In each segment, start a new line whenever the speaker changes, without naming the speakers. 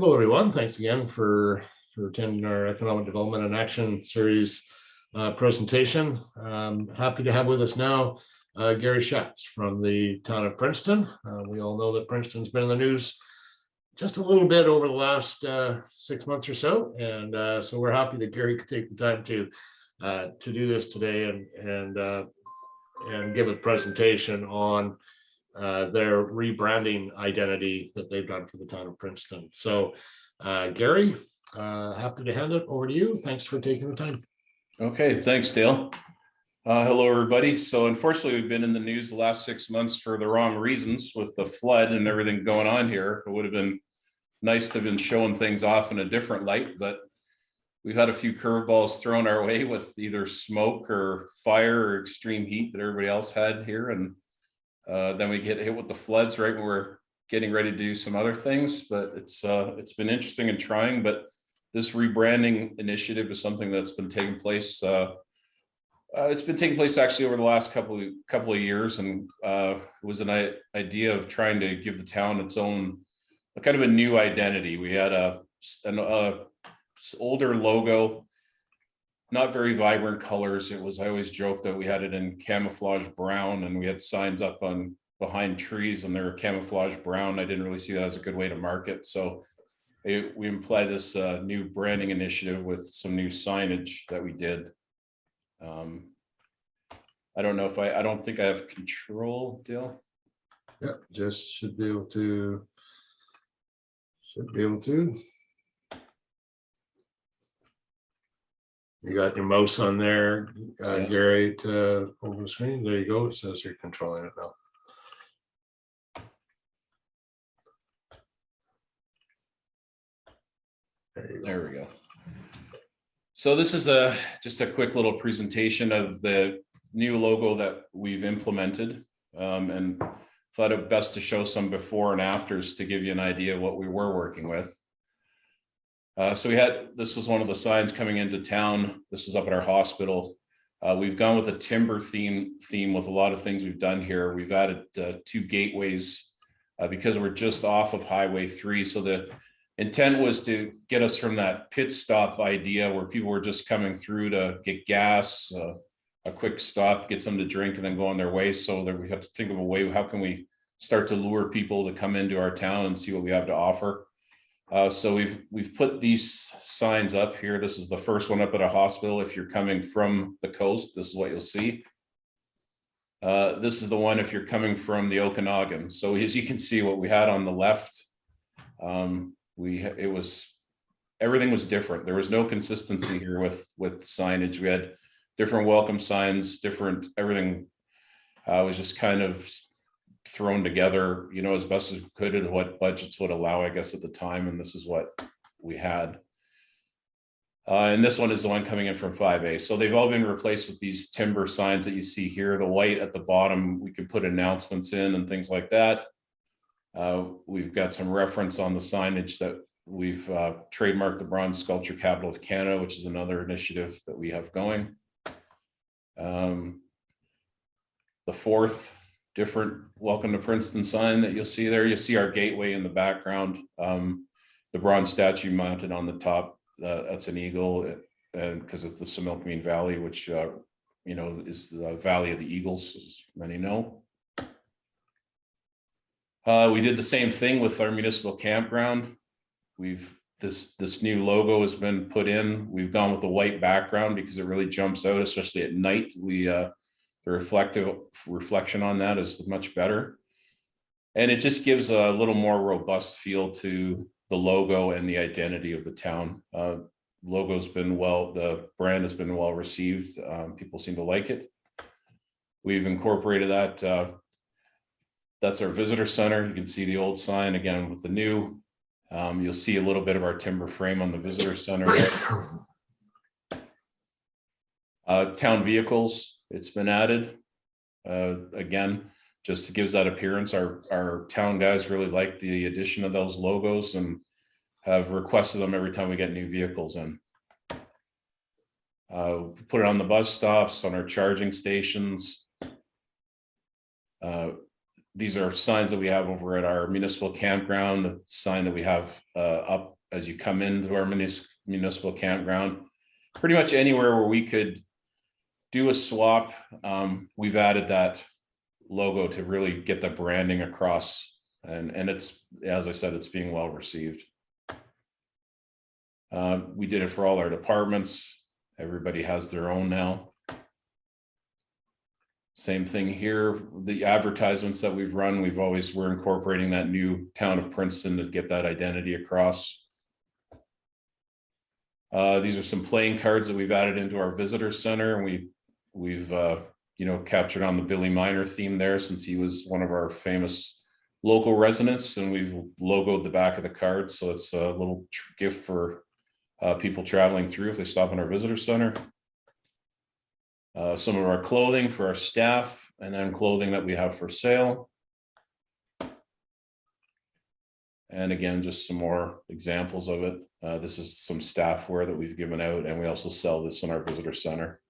Hello, everyone. Thanks again for attending our Economic Development and Action Series presentation. Happy to have with us now Gary Schatz from the town of Princeton. We all know that Princeton's been in the news just a little bit over the last 6 months or so, and so we're happy that Gary could take the time to do this today and give a presentation on their rebranding identity that they've done for the town of Princeton. So Gary, happy to hand it over to you. Thanks for taking the time.
Okay, thanks, Dale. Hello, everybody. So unfortunately, we've been in the news the last 6 months for the wrong reasons with the flood and everything going on here. It would have been nice to have been showing things off in a different light, but we've had a few curveballs thrown our way with either smoke or fire or extreme heat that everybody else had here. And then we get hit with the floods right when we're getting ready to do some other things, but it's been interesting and trying. But this rebranding initiative is something that's been taking place. It's been taking place actually over the last couple of years, and it was an idea of trying to give the town its own kind of a new identity. We had an older logo, not very vibrant colors. It was, I always joke that we had it in camouflage brown, and we had signs up on behind trees and they were camouflage brown. I didn't really see that as a good way to market. So we imply this new branding initiative with some new signage that we did. I don't know if I don't think I have control, Dale.
Yeah, just should be able to. You got your mouse on there,
Yeah.
Gary, to over the screen. There you go. It says you're controlling it now.
There we go. So this is just a quick little presentation of the new logo that we've implemented, and thought it best to show some before and afters to give you an idea of what we were working with. So this was one of the signs coming into town. This was up at our hospital. We've gone with a timber theme with a lot of things we've done here. We've added 2 gateways because we're just off of Highway 3. So the intent was to get us from that pit stop idea where people were just coming through to get gas, a quick stop, get something to drink, and then go on their way. So that we have to think of a way, how can we start to lure people to come into our town and see what we have to offer? So we've put these signs up here. This is the first one up at a hospital. If you're coming from the coast, this is what you'll see. This is the one if you're coming from the Okanagan. So as you can see, what we had on the left, everything was different. There was no consistency here with signage. We had different welcome signs, everything was just kind of thrown together, as best as we could and what budgets would allow, I guess, at the time. And this is what we had. And this one is the one coming in from 5A. So they've all been replaced with these timber signs that you see here. The white at the bottom, we can put announcements in and things like that. We've got some reference on the signage that we've trademarked the Bronze Sculpture Capital of Canada, which is another initiative that we have going. The fourth different welcome to Princeton sign that you'll see there. You'll see our gateway in the background, the bronze statue mounted on the top. That's an eagle, and because it's the Similkameen Valley, which is the Valley of the Eagles, as many know. We did the same thing with our municipal campground. This new logo has been put in. We've gone with the white background because it really jumps out, especially at night. The reflection on that is much better. And it just gives a little more robust feel to the logo and the identity of the town. The brand has been well received. People seem to like it. We've incorporated that. That's our visitor center. You can see the old sign again with the new. You'll see a little bit of our timber frame on the visitor center. Town vehicles, it's been added. Again, just to give that appearance. Our town guys really like the addition of those logos and have requested them every time we get new vehicles in. Put it on the bus stops, on our charging stations. these are signs that we have over at our municipal campground, the sign that we have up as you come into our municipal campground. Pretty much anywhere where we could do a swap, we've added that logo to really get the branding across, and it's, as I said, it's being well received. We did it for all our departments. Everybody has their own now. Same thing here. The advertisements that we've run, we're incorporating that new town of Princeton to get that identity across. These are some playing cards that we've added into our visitor center, and we've captured on the Billy Miner theme there, since he was one of our famous local residents, and we've logoed the back of the card, so it's a little gift for people traveling through if they stop in our visitor center. Some of our clothing for our staff, and then clothing that we have for sale. And again, just some more examples of it. This is some staff wear that we've given out, and we also sell this in our visitor center.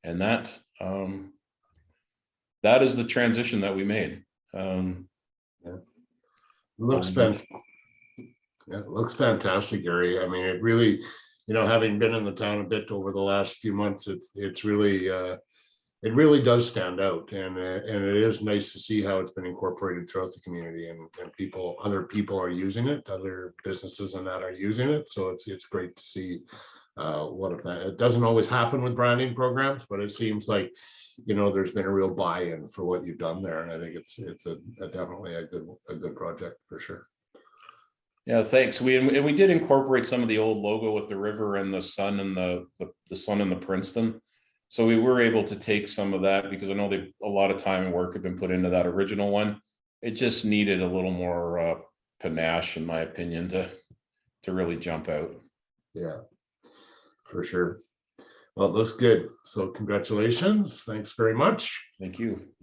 And that is the transition that we made.
It looks fantastic, Gary. I mean, it really, having been in the town a bit over the last few months, it's really it really does stand out, and it is nice to see how it's been incorporated throughout the community, and other people are using it, other businesses and that are using it. So it's great to see it doesn't always happen with branding programs, but it seems like there's been a real buy-in for what you've done there, and I think it's definitely a good project for sure.
Yeah, thanks. We did incorporate some of the old logo with the river and the sun and the sun and the Princeton. So we were able to take some of that, because I know a lot of time and work had been put into that original one. It just needed a little more panache, in my opinion, to really jump out.
Yeah, for sure. Well, it looks good. So congratulations. Thanks very much.
Thank you.